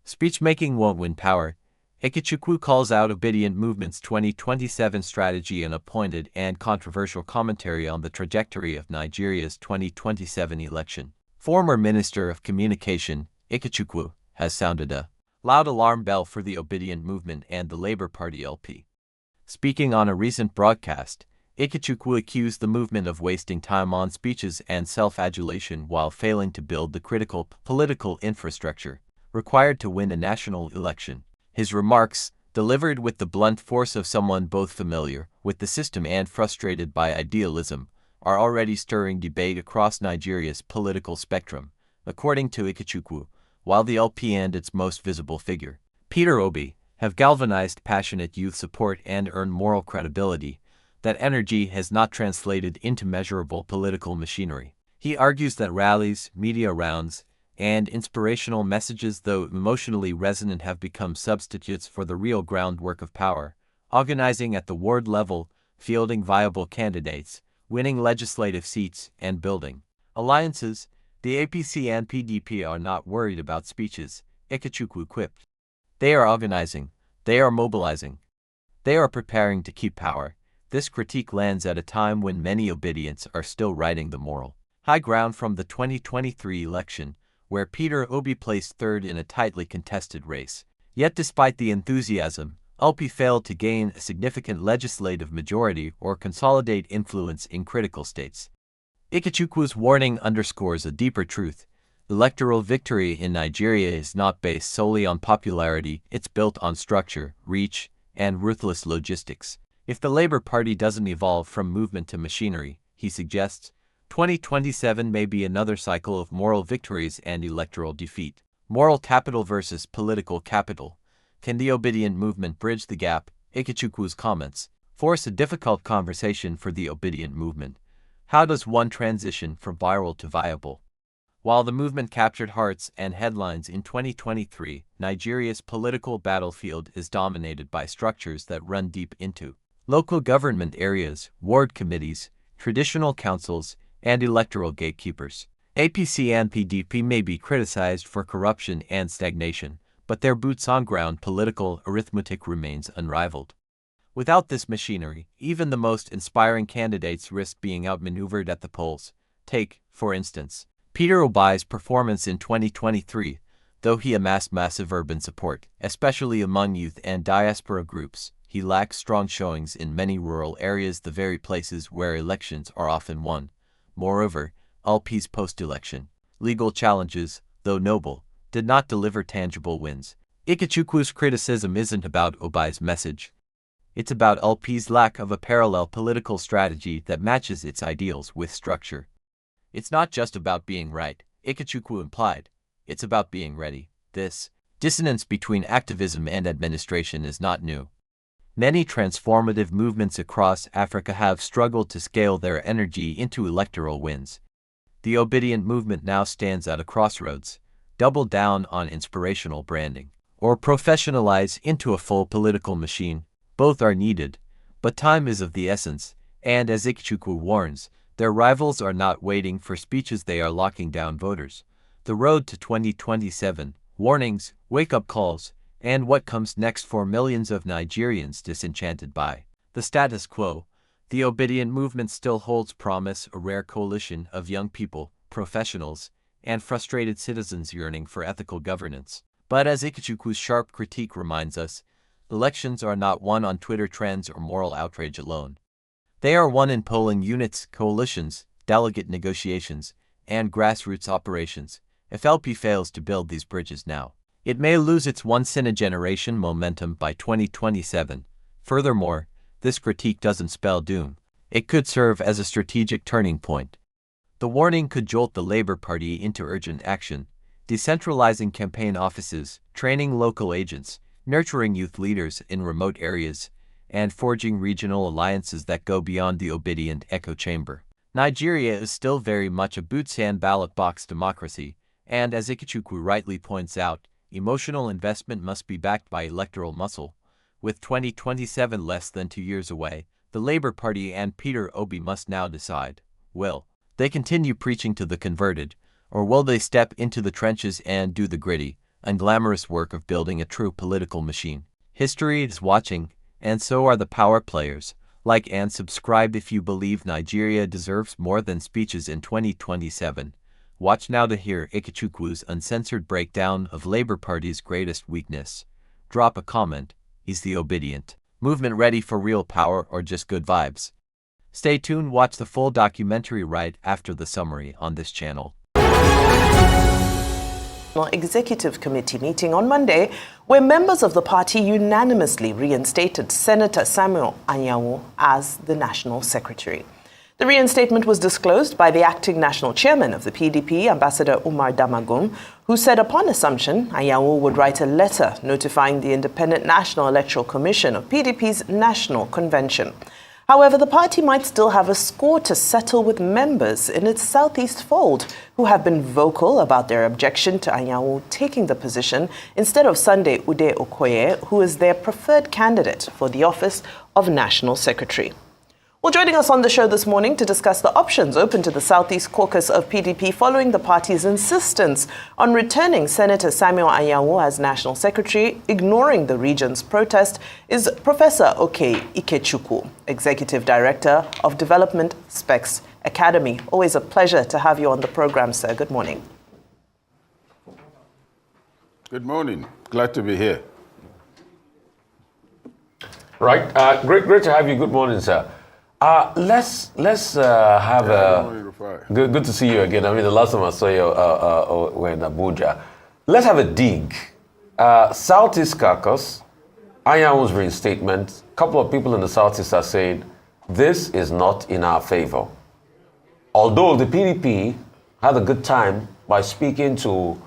Speech-making won't win power. Ikechukwu calls out Obidient movement's 2027 strategy in a pointed and controversial commentary on the trajectory of Nigeria's 2027 election. Former Minister of Communication, Ikechukwu, has sounded a loud alarm bell for the Obidient movement and the Labour Party LP. Speaking on a recent broadcast, Ikechukwu accused the movement of wasting time on speeches and self-adulation while failing to build the critical political infrastructure required to win a national election. His remarks, delivered with the blunt force of someone both familiar with the system and frustrated by idealism, are already stirring debate across Nigeria's political spectrum, according to Ikechukwu, while the LP and its most visible figure, Peter Obi, have galvanized passionate youth support and earned moral credibility. That energy has not translated into measurable political machinery. He argues that rallies, media rounds, and inspirational messages, though emotionally resonant, have become substitutes for the real groundwork of power, organizing at the ward level, fielding viable candidates, winning legislative seats, and building alliances. The APC and PDP are not worried about speeches, Ikechukwu quipped. They are organizing, they are mobilizing, they are preparing to keep power. This critique lands at a time when many Obidients are still riding the moral high ground from the 2023 election, where Peter Obi placed third in a tightly contested race. Yet despite the enthusiasm, LP failed to gain a significant legislative majority or consolidate influence in critical states. Ikechukwu's warning underscores a deeper truth. Electoral victory in Nigeria is not based solely on popularity, it's built on structure, reach, and ruthless logistics. If the Labour Party doesn't evolve from movement to machinery, he suggests, 2027 may be another cycle of moral victories and electoral defeat. Moral capital versus political capital. Can the Obidient movement bridge the gap? Ikechukwu's comments force a difficult conversation for the Obidient movement. How does one transition from viral to viable? While the movement captured hearts and headlines in 2023, Nigeria's political battlefield is dominated by structures that run deep into local government areas, ward committees, traditional councils, and electoral gatekeepers. APC and PDP may be criticized for corruption and stagnation, but their boots-on-ground political arithmetic remains unrivaled. Without this machinery, even the most inspiring candidates risk being outmaneuvered at the polls. Take, for instance, Peter Obi's performance in 2023. Though he amassed massive urban support, especially among youth and diaspora groups, he lacks strong showings in many rural areas, the very places where elections are often won. Moreover, LP's post-election legal challenges, though noble, did not deliver tangible wins. Ikechukwu's criticism isn't about Obi's message. It's about LP's lack of a parallel political strategy that matches its ideals with structure. It's not just about being right, Ikechukwu implied. It's about being ready. This dissonance between activism and administration is not new. Many transformative movements across Africa have struggled to scale their energy into electoral wins. The Obidient movement now stands at a crossroads: double down on inspirational branding, or professionalize into a full political machine. Both are needed, but time is of the essence, and as Ikechukwu warns, their rivals are not waiting for speeches, they are locking down voters. The road to 2027, warnings, wake-up calls, and what comes next for millions of Nigerians disenchanted by the status quo. The Obidient movement still holds promise, a rare coalition of young people, professionals, and frustrated citizens yearning for ethical governance. But as Ikechukwu's sharp critique reminds us, elections are not won on Twitter trends or moral outrage alone. They are won in polling units, coalitions, delegate negotiations, and grassroots operations. If LP fails to build these bridges now, it may lose its once-in-a-generation momentum by 2027. Furthermore, this critique doesn't spell doom. It could serve as a strategic turning point. The warning could jolt the Labour Party into urgent action, decentralizing campaign offices, training local agents, nurturing youth leaders in remote areas, and forging regional alliances that go beyond the Obidient echo chamber. Nigeria is still very much a boots-and ballot box democracy, and as Ikechukwu rightly points out, emotional investment must be backed by electoral muscle. With 2027 less than 2 years away, the Labour Party and Peter Obi must now decide: will they continue preaching to the converted, or will they step into the trenches and do the gritty, unglamorous work of building a true political machine. History is watching, and so are the power players. Like and subscribe if you believe Nigeria deserves more than speeches in 2027. Watch now to hear Ikechukwu's uncensored breakdown of Labour Party's greatest weakness. Drop a comment. Is the Obidient movement ready for real power or just good vibes? Stay tuned, watch the full documentary right after the summary on this channel. Executive Committee meeting on Monday, where members of the party unanimously reinstated Senator Samuel Anyanwu as the National Secretary. The reinstatement was disclosed by the acting national chairman of the PDP, Ambassador Umar Damagum, who said upon assumption, Anyanwu would write a letter notifying the Independent National Electoral Commission of PDP's National Convention. However, the party might still have a score to settle with members in its southeast fold who have been vocal about their objection to Anyanwu taking the position instead of Sunday Ude Okoye, who is their preferred candidate for the office of National Secretary. Well, joining us on the show this morning to discuss the options open to the Southeast Caucus of PDP following the party's insistence on returning Senator Samuel Anyanwu as National Secretary, ignoring the region's protest, is Professor Ikechukwu, Executive Director of Development Specs Academy. Always a pleasure to have you on the program, sir. Good morning. Good morning. Glad to be here. Right. Great to have you. Good morning, sir. Let's have good to see you again. I mean, the last time I saw you were in Abuja. Let's have a dig. Southeast Caucus, Anyanwu's reinstatement. A couple of people in the Southeast are saying this is not in our favor. Although the PDP had a good time by speaking to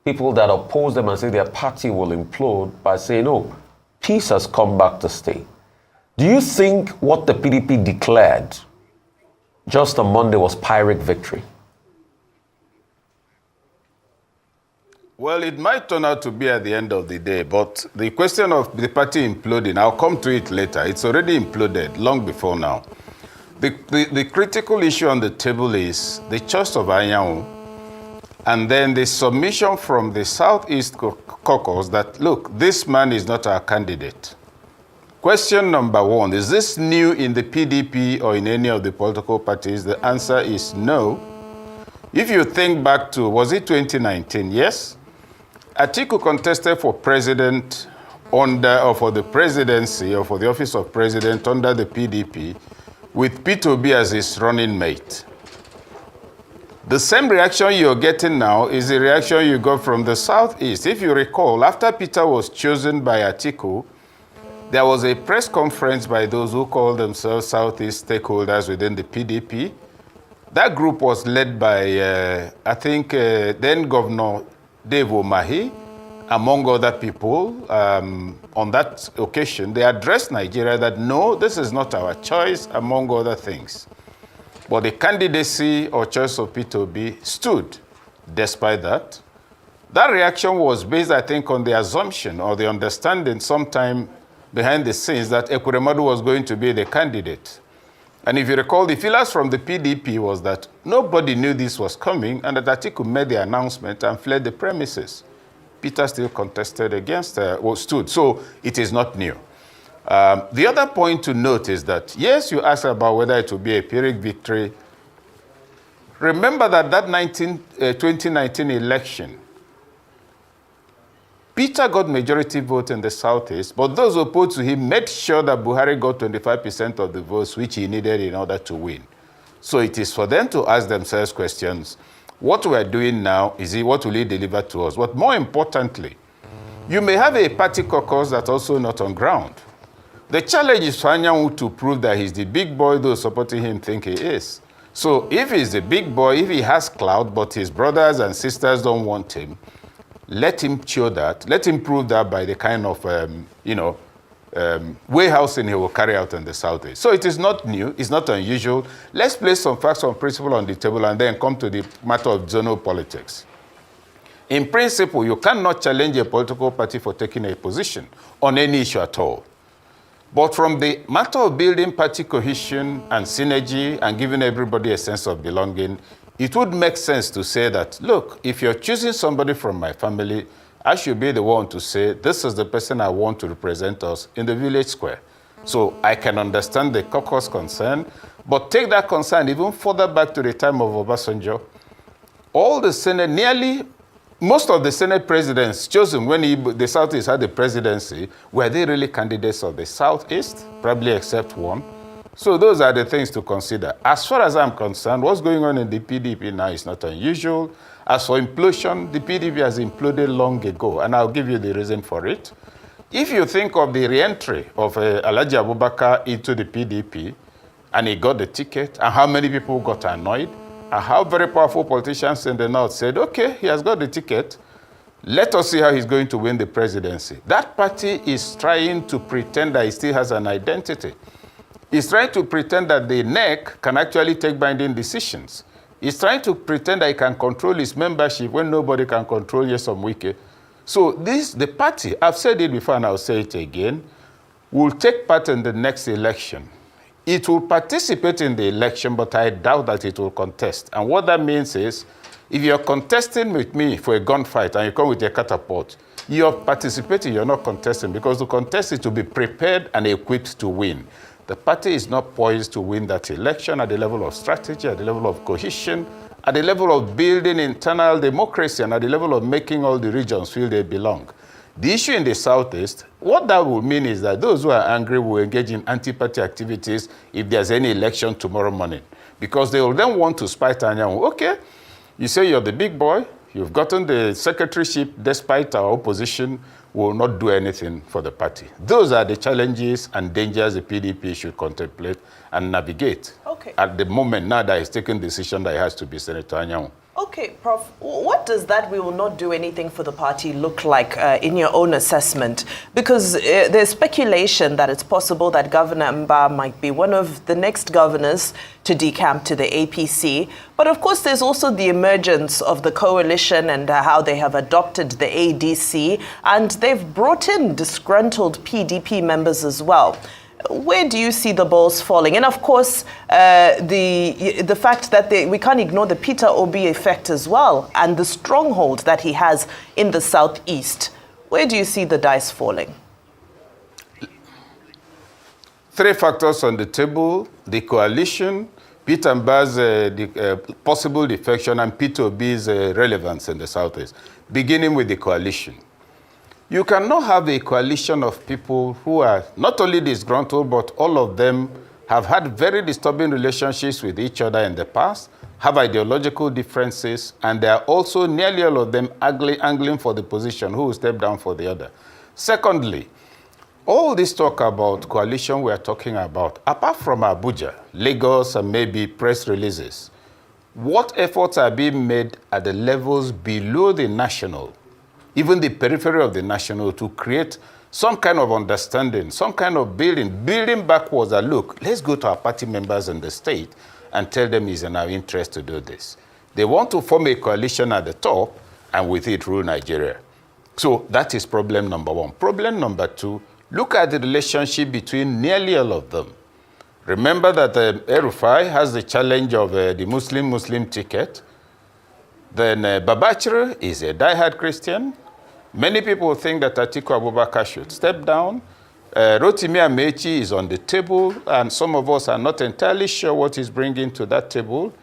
people that oppose them and say their party will implode by saying, oh, peace has come back to stay. Do you think what the PDP declared just on Monday was Pyrrhic victory? Well, it might turn out to be at the end of the day, but the question of the party imploding, I'll come to it later. It's already imploded long before now. The critical issue on the table is the choice of Anyanwu and then the submission from the Southeast Caucus that, look, this man is not our candidate. Question number one, is this new in the PDP or in any of the political parties? The answer is no. If you think back to, was it 2019? Yes. Atiku contested for president or for the presidency or for the office of president under the PDP with Peter Obi as his running mate. The same reaction you're getting now is the reaction you got from the Southeast. If you recall, after Peter was chosen by Atiku, there was a press conference by those who call themselves Southeast stakeholders within the PDP. That group was led by, I think, then Governor Dave Umahi, among other people. On that occasion, they addressed Nigeria that, no, this is not our choice, among other things. But the candidacy or choice of Peter Obi stood despite that. That reaction was based, I think, on the assumption or the understanding sometime behind the scenes that Ekweremadu was going to be the candidate. And if you recall, the feelers from the PDP was that nobody knew this was coming and that Atiku made the announcement and fled the premises. Peter still contested against, stood. So it is not new. The other point to note is that, yes, you asked about whether it will be a Pyrrhic victory. Remember that 2019 election, Peter got majority vote in the Southeast, but those opposed to him made sure that Buhari got 25% of the votes, which he needed in order to win. So it is for them to ask themselves questions. What we are doing now, what will he deliver to us? But more importantly, you may have a party caucus that's also not on ground. The challenge is for Anyanwu to prove that he's the big boy those supporting him think he is. So if he's the big boy, if he has clout, but his brothers and sisters don't want him, let him show that. Let him prove that by the kind of, warehousing he will carry out in the Southeast. So it is not new. It's not unusual. Let's place some facts on principle on the table and then come to the matter of zonal politics. In principle, you cannot challenge a political party for taking a position on any issue at all. But from the matter of building party cohesion and synergy and giving everybody a sense of belonging, it would make sense to say that, look, if you're choosing somebody from my family, I should be the one to say, this is the person I want to represent us in the village square. So I can understand the caucus concern, but take that concern even further back to the time of Obasanjo. All the Senate, most of the Senate presidents chosen when the Southeast had the presidency, were they really candidates of the Southeast? Probably except one. So those are the things to consider. As far as I'm concerned, what's going on in the PDP now is not unusual. As for implosion, the PDP has imploded long ago, and I'll give you the reason for it. If you think of the re-entry of Alhaji Abubakar into the PDP, and he got the ticket, and how many people got annoyed, and how very powerful politicians in the North said, okay, he has got the ticket, let us see how he's going to win the presidency. That party is trying to pretend that it still has an identity. It's trying to pretend that the NEC can actually take binding decisions. It's trying to pretend that it can control its membership when nobody can control Nyesom Wike. So the party, I've said it before and I'll say it again, will take part in the next election. It will participate in the election, but I doubt that it will contest. And what that means is, if you're contesting with me for a gunfight and you come with a catapult, you're participating, you're not contesting, because to contest is to be prepared and equipped to win. The party is not poised to win that election at the level of strategy, at the level of cohesion, at the level of building internal democracy, and at the level of making all the regions feel they belong. The issue in the Southeast, what that will mean is that those who are angry will engage in anti-party activities if there's any election tomorrow morning. Because they will then want to spite Anyanwu. Okay, you say you're the big boy, you've gotten the secretaryship despite our opposition, will not do anything for the party. Those are the challenges and dangers the PDP should contemplate and navigate. Okay. At the moment now that he's taken the decision that it has to be Senator Anyanwu. Okay, Prof, what does that "we will not do anything for the party" look like in your own assessment? Because there's speculation that it's possible that Governor Mba might be one of the next governors to decamp to the APC. But of course, there's also the emergence of the coalition and how they have adopted the ADC, and they've brought in disgruntled PDP members as well. Where do you see the balls falling? And of course, the fact that we can't ignore the Peter Obi effect as well, and the stronghold that he has in the Southeast. Where do you see the dice falling? Three factors on the table: the coalition, Peter Mba's possible defection, and Peter Obi's relevance in the Southeast. Beginning with the coalition. You cannot have a coalition of people who are not only disgruntled, but all of them have had very disturbing relationships with each other in the past, have ideological differences, and they are also nearly all of them angling for the position, who will step down for the other. Secondly, all this talk about coalition we are talking about, apart from Abuja, Lagos, and maybe press releases, what efforts are being made at the levels below the national, even the periphery of the national, to create some kind of understanding, some kind of building backwards that, look, let's go to our party members in the state and tell them it's in our interest to do this. They want to form a coalition at the top and with it rule Nigeria. So that is problem number one. Problem number two, look at the relationship between nearly all of them. Remember that El-Rufai has the challenge of the Muslim ticket. Then Babachir is a diehard Christian. Many people think that Atiku Abubakar should step down. Rotimi Amechi is on the table, and some of us are not entirely sure what he's bringing to that table.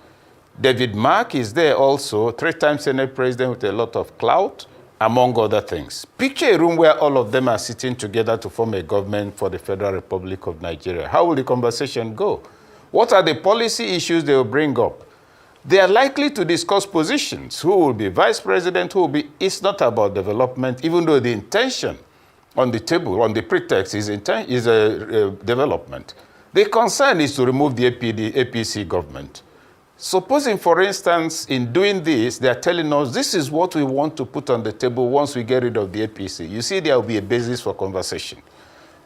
David Mark is there also, 3-time Senate president with a lot of clout, among other things. Picture a room where all of them are sitting together to form a government for the Federal Republic of Nigeria. How will the conversation go? What are the policy issues they will bring up? They are likely to discuss positions. Who will be vice president, who will be... It's not about development, even though the intention on the table, on the pretext, is development. The concern is to remove the APC government. Supposing, for instance, in doing this, they are telling us this is what we want to put on the table once we get rid of the APC. You see, there will be a basis for conversation.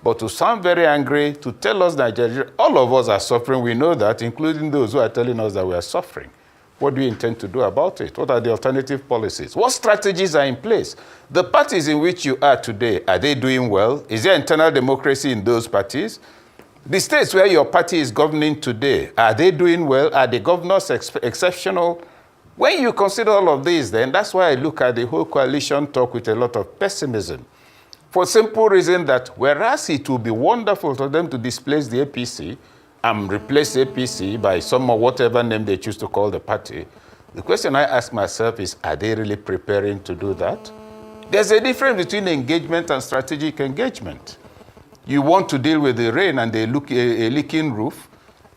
But to sound very angry, to tell us that all of us are suffering, we know that, including those who are telling us that we are suffering. What do you intend to do about it? What are the alternative policies? What strategies are in place? The parties in which you are today, are they doing well? Is there internal democracy in those parties? The states where your party is governing today, are they doing well? Are the governors exceptional? When you consider all of this, then that's why I look at the whole coalition talk with a lot of pessimism. For simple reason that whereas it would be wonderful for them to displace the APC and replace APC by some or whatever name they choose to call the party, the question I ask myself is, are they really preparing to do that? There's a difference between engagement and strategic engagement. You want to deal with the rain and a leaking roof,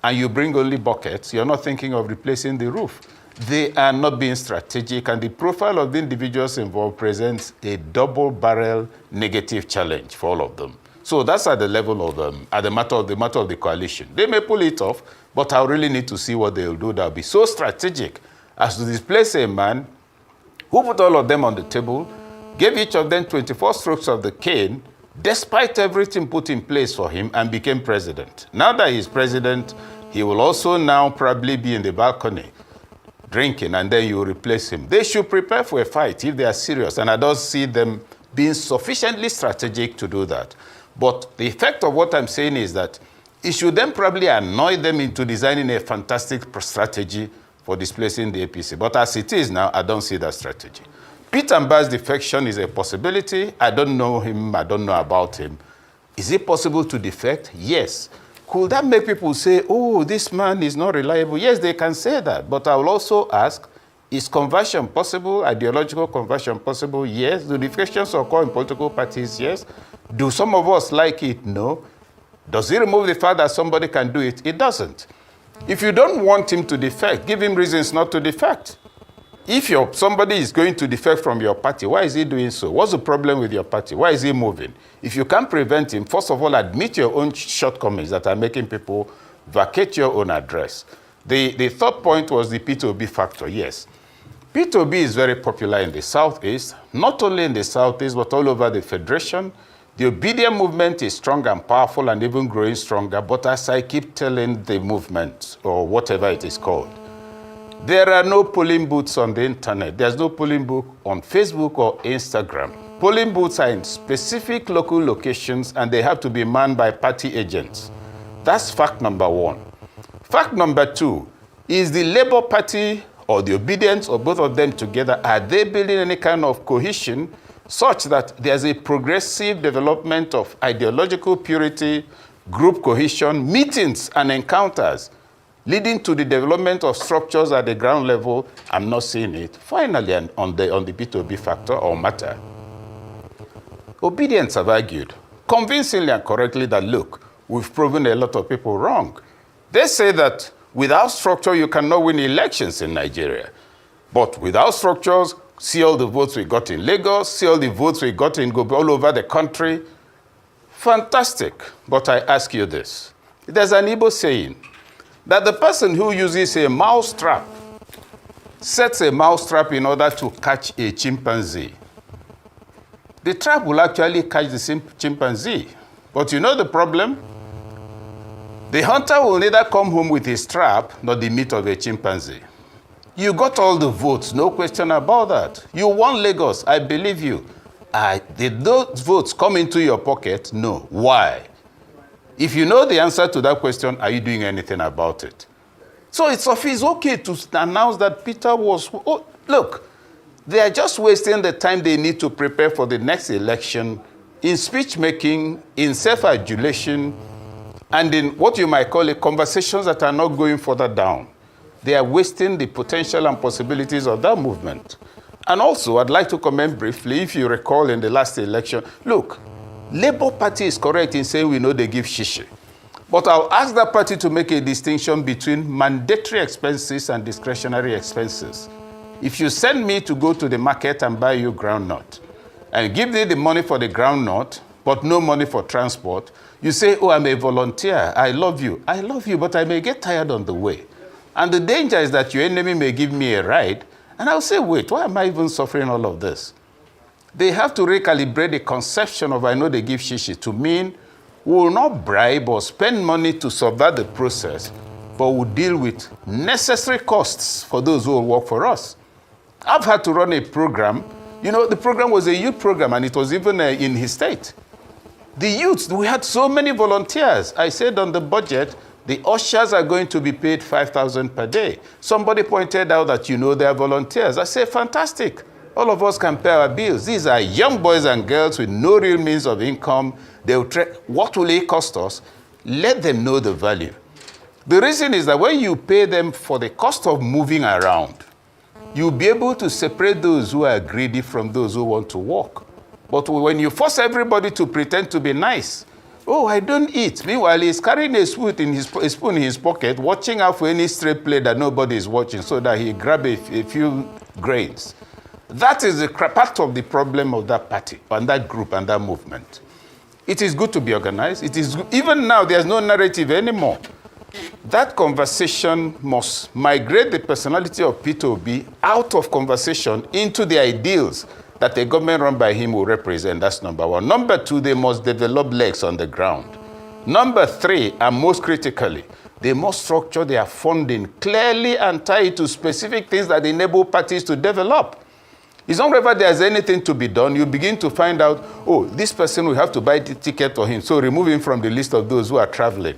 and you bring only buckets. You're not thinking of replacing the roof. They are not being strategic, and the profile of the individuals involved presents a double-barrel negative challenge for all of them. So that's at the level of at the matter of the coalition. They may pull it off, but I really need to see what they'll do that will be so strategic as to displace a man who put all of them on the table, gave each of them 24 strokes of the cane, despite everything put in place for him, and became president. Now that he's president, he will also now probably be in the balcony drinking, and then you replace him. They should prepare for a fight if they are serious, and I don't see them being sufficiently strategic to do that. But the effect of what I'm saying is that it should then probably annoy them into designing a fantastic strategy for displacing the APC. But as it is now, I don't see that strategy. Peter Obi's defection is a possibility. I don't know him. I don't know about him. Is it possible to defect? Yes. Could that make people say, oh, this man is not reliable? Yes, they can say that. But I will also ask, is conversion possible? Ideological conversion possible? Yes. Do defections occur in political parties? Yes. Do some of us like it? No. Does it remove the fact that somebody can do it? It doesn't. If you don't want him to defect, give him reasons not to defect. If somebody is going to defect from your party, why is he doing so? What's the problem with your party? Why is he moving? If you can't prevent him, first of all, admit your own shortcomings that are making people vacate your own address. The third point was the Peter Obi factor. Yes, Peter Obi is very popular in the Southeast, not only in the Southeast, but all over the Federation. The Obidient movement is strong and powerful and even growing stronger, but as I keep telling the movement, or whatever it is called, there are no polling booths on the internet. There's no polling booth on Facebook or Instagram. Polling booths are in specific local locations, and they have to be manned by party agents. That's fact number one. Fact number two is the Labour Party or the Obedients or both of them together, are they building any kind of cohesion such that there's a progressive development of ideological purity, group cohesion, meetings and encounters, leading to the development of structures at the ground level? I'm not seeing it. Finally, on the Peter Obi factor or matter, Obedients have argued convincingly and correctly that, look, we've proven a lot of people wrong. They say that without structure, you cannot win elections in Nigeria. But without structures, see all the votes we got in Lagos, see all the votes we got in all over the country. Fantastic. But I ask you this. There's an Igbo saying that the person who uses a mouse trap sets a mouse trap in order to catch a chimpanzee. The trap will actually catch the chimpanzee. But you know the problem? The hunter will neither come home with his trap nor the meat of a chimpanzee. You got all the votes, no question about that. You won Lagos, I believe you. Did those votes come into your pocket? No. Why? If you know the answer to that question, are you doing anything about it? So it's okay to announce that Peter was... Oh, look, they are just wasting the time they need to prepare for the next election in speech-making, in self-adulation, and in what you might call conversations that are not going further down. They are wasting the potential and possibilities of that movement. And also, I'd like to comment briefly, if you recall in the last election, look, Labour Party is correct in saying we know they give shishi. But I'll ask that party to make a distinction between mandatory expenses and discretionary expenses. If you send me to go to the market and buy you groundnut, and give me the money for the groundnut, but no money for transport, you say, oh, I'm a volunteer, I love you. I love you, but I may get tired on the way. And the danger is that your enemy may give me a ride, and I'll say, wait, why am I even suffering all of this? They have to recalibrate the conception of I know they give shishi to mean we will not bribe or spend money to subvert the process, but we'll deal with necessary costs for those who will work for us. I've had to run a program. You know, the program was a youth program, and it was even in his state. The youths, we had so many volunteers. I said on the budget, The ushers are going to be paid 5,000 per day. Somebody pointed out that, they are volunteers. I say, fantastic. All of us can pay our bills. These are young boys and girls with no real means of income. What will it cost us? Let them know the value. The reason is that when you pay them for the cost of moving around, you'll be able to separate those who are greedy from those who want to work. But when you force everybody to pretend to be nice, oh, I don't eat. Meanwhile, he's carrying a spoon in his pocket, watching out for any stray plate that nobody is watching so that he grab a few grains. That is part of the problem of that party and that group and that movement. It is good to be organized. Even now, there's no narrative anymore. That conversation must migrate the personality of Peter Obi out of conversation into the ideals that a government run by him will represent. That's number one. Number two, they must develop legs on the ground. Number three, and most critically, they must structure their funding clearly and tie it to specific things that enable parties to develop. It's not whether there's anything to be done. You begin to find out, oh, this person will have to buy the ticket for him, so remove him from the list of those who are traveling.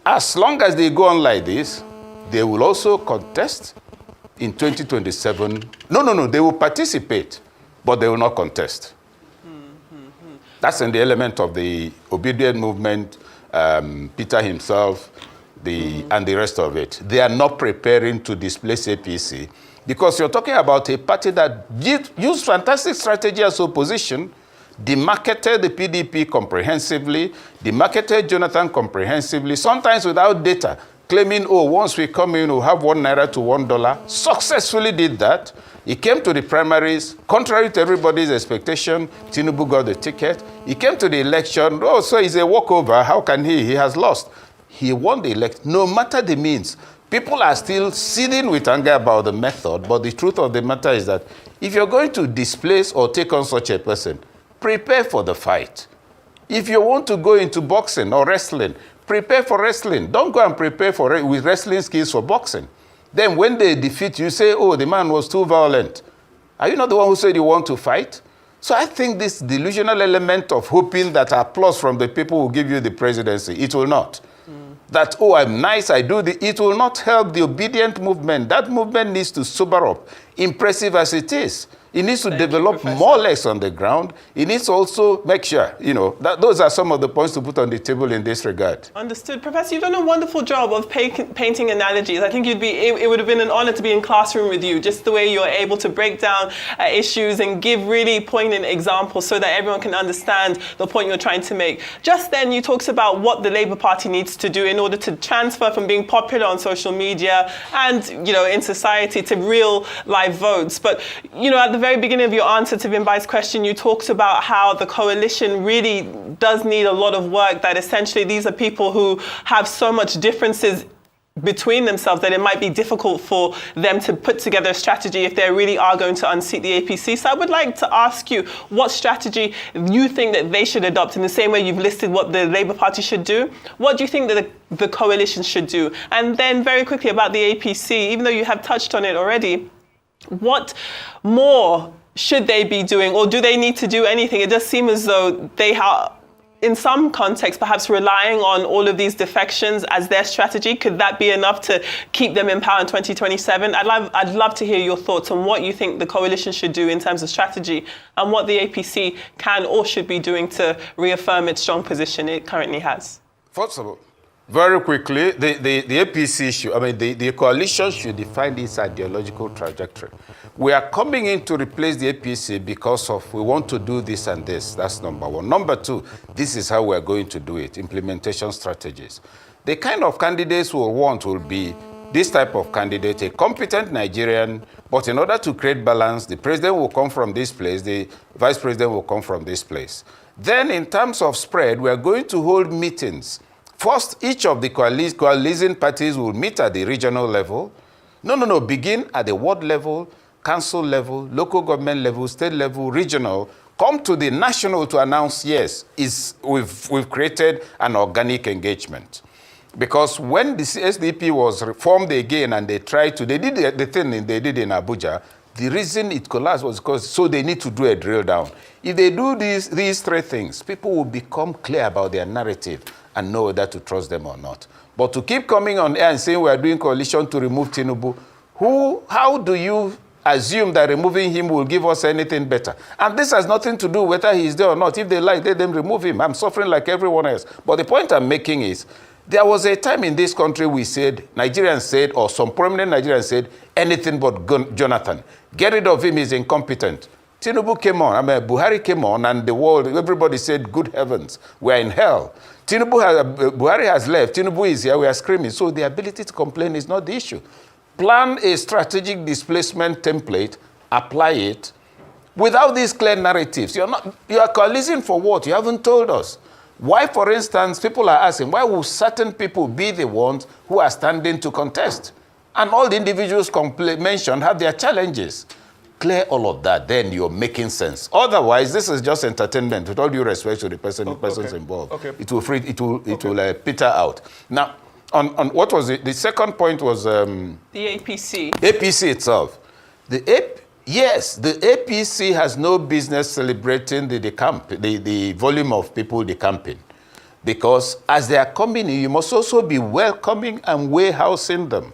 As long as they go on like this, they will also contest in 2027. No, they will participate, but they will not contest. That's in the element of the Obidient movement, Peter himself, and the rest of it. They are not preparing to displace APC because you're talking about a party that used fantastic strategy as opposition, demarketed the PDP comprehensively, demarketed Jonathan comprehensively, sometimes without data, claiming, oh, once we come in, we'll have $1 to $1. Successfully did that. He came to the primaries, contrary to everybody's expectation. Tinubu got the ticket. He came to the election. Oh, so he's a walkover. How can he? He has lost. He won the election. No matter the means, people are still seething with anger about the method, but the truth of the matter is that if you're going to displace or take on such a person, prepare for the fight. If you want to go into boxing or wrestling, prepare for wrestling. Don't go and prepare with wrestling skills for boxing. Then when they defeat you, say, oh, the man was too violent. Are you not the one who said you want to fight? So I think this delusional element of hoping that applause from the people will give you the presidency, it will not. That, oh, I'm nice, it will not help the Obidient movement. That movement needs to sober up, impressive as it is. It needs to develop more legs on the ground. It needs to also make sure, that those are some of the points to put on the table in this regard. Understood. Professor, you've done a wonderful job of painting analogies. I think it would have been an honor to be in classroom with you, just the way you're able to break down issues and give really poignant examples so that everyone can understand the point you're trying to make. Just then, you talked about what the Labour Party needs to do in order to transfer from being popular on social media and, in society to real live votes. But, at the very beginning of your answer to Vimbai's question, you talked about how the coalition really does need a lot of work, that essentially these are people who have so much differences between themselves that it might be difficult for them to put together a strategy if they really are going to unseat the APC. So I would like to ask you what strategy you think that they should adopt in the same way you've listed what the Labour Party should do. What do you think that the coalition should do? And then very quickly about the APC, even though you have touched on it already, what more should they be doing, or do they need to do anything? It does seem as though they are, in some context, perhaps relying on all of these defections as their strategy. Could that be enough to keep them in power in 2027? I'd love to hear your thoughts on what you think the coalition should do in terms of strategy and what the APC can or should be doing to reaffirm its strong position it currently has. First of all, very quickly, the APC issue, the coalition should define its ideological trajectory. We are coming in to replace the APC because we want to do this and this. That's number one. Number two, this is how we're going to do it, implementation strategies. The kind of candidates we'll want will be this type of candidate, a competent Nigerian, but in order to create balance, the president will come from this place, the vice president will come from this place. Then in terms of spread, we are going to hold meetings. First, each of the coalition parties will meet at the regional level. Begin at the ward level, council level, local government level, state level, regional. Come to the national to announce, yes, we've created an organic engagement. Because when the SDP was reformed again and they did the thing they did in Abuja, the reason it collapsed was because they need to do a drill down. If they do these three things, people will become clear about their narrative and know whether to trust them or not. But to keep coming on air and saying we are doing coalition to remove Tinubu, how do you assume that removing him will give us anything better? And this has nothing to do whether he is there or not. If they like, let them remove him. I'm suffering like everyone else. But the point I'm making is, there was a time in this country Nigerians said, or some prominent Nigerians said, anything but Jonathan. Get rid of him, he's incompetent. Tinubu came on, Buhari came on, and the world, everybody said, good heavens, we're in hell. Buhari has left, Tinubu is here, we are screaming. So the ability to complain is not the issue. Plan a strategic displacement template, apply it, without these clear narratives. You are coalescing for what? You haven't told us. Why, for instance, people are asking, why will certain people be the ones who are standing to contest? And all the individuals mentioned have their challenges. Clear all of that, then you're making sense. Otherwise, this is just entertainment. With all due respect to the persons involved, it will peter out. Now, on what was it? The second point was the APC. APC itself. Yes, the APC has no business celebrating the volume of people decamping. Because as they are coming in, you must also be welcoming and warehousing them.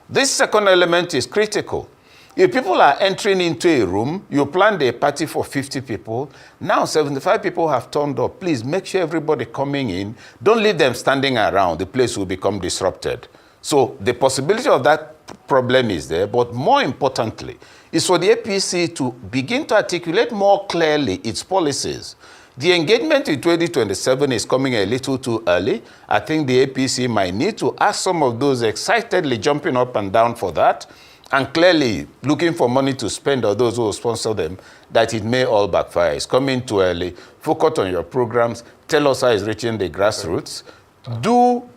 This second element is critical. If people are entering into a room, you planned a party for 50 people, now 75 people have turned up. Please make sure everybody coming in, don't leave them standing around. The place will become disrupted. So the possibility of that problem is there, but more importantly, is for the APC to begin to articulate more clearly its policies. The engagement in 2027 is coming a little too early. I think the APC might need to ask some of those excitedly jumping up and down for that, and clearly looking for money to spend, or those who will sponsor them, that it may all backfire. It's coming too early. Focus on your programs. Tell us how it's reaching the grassroots. Do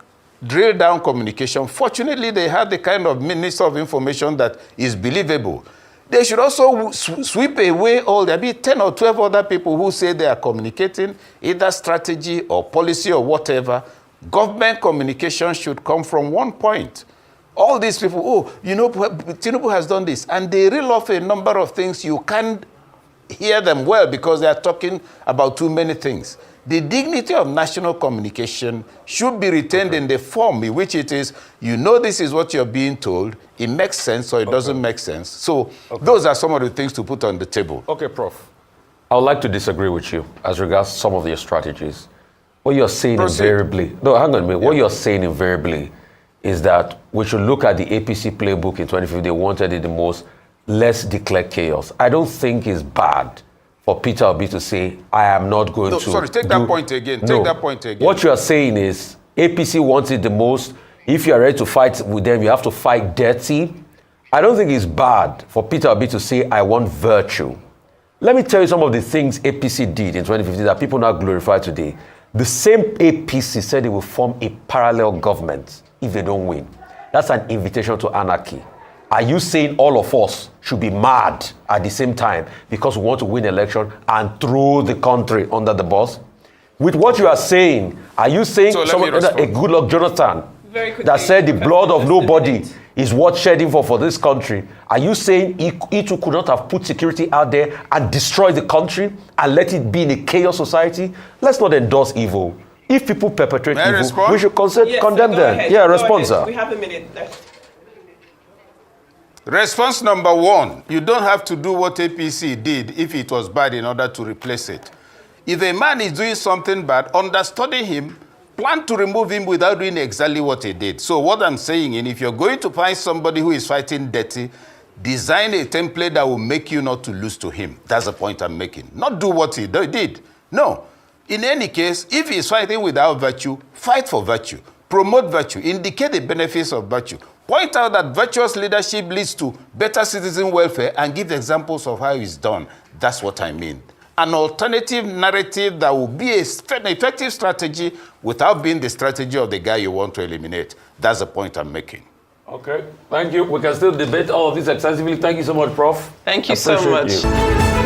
drill down communication. Fortunately, they have the kind of Minister of Information that is believable. They should also sweep away there'll be 10 or 12 other people who say they are communicating either strategy or policy or whatever. Government communication should come from one point. All these people, Tinubu has done this, and they reel off a number of things. You can't hear them well because they are talking about too many things. The dignity of national communication should be retained in the form in which it is, this is what you're being told, it makes sense or it doesn't make sense. So those are some of the things to put on the table. Okay, Prof. I would like to disagree with you as regards some of your strategies. What you're saying invariably, no, hang on a minute. What you're saying invariably is that we should look at the APC playbook in 2015. They wanted it the most, let's declare chaos. I don't think it's bad for Peter Obi to say, I am not going to... Sorry, take that point again. Take that point again. What you are saying is, APC wants it the most. If you are ready to fight with them, you have to fight dirty. I don't think it's bad for Peter Obi to say, I want virtue. Let me tell you some of the things APC did in 2015 that people now glorify today. The same APC said they will form a parallel government if they don't win. That's an invitation to anarchy. Are you saying all of us should be mad at the same time because we want to win election and throw the country under the bus? With what you are saying, are you saying a good luck Jonathan that said the blood of nobody is worth shedding for this country? Are you saying he too could not have put security out there and destroyed the country and let it be in a chaos society? Let's not endorse evil. If people perpetrate evil, we should condemn them. Ahead. Yeah, response, sir. We have a minute left. Response number one, you don't have to do what APC did if it was bad in order to replace it. If a man is doing something bad, understudy him, plan to remove him without doing exactly what he did. So what I'm saying is, if you're going to find somebody who is fighting dirty, design a template that will make you not to lose to him. That's the point I'm making. Not do what he did. No. In any case, if he's fighting without virtue, fight for virtue. Promote virtue. Indicate the benefits of virtue. Point out that virtuous leadership leads to better citizen welfare and give examples of how it's done. That's what I mean. An alternative narrative that will be an effective strategy without being the strategy of the guy you want to eliminate. That's the point I'm making. Okay, thank you. We can still debate all of this extensively. Thank you so much, Prof. Thank you so much.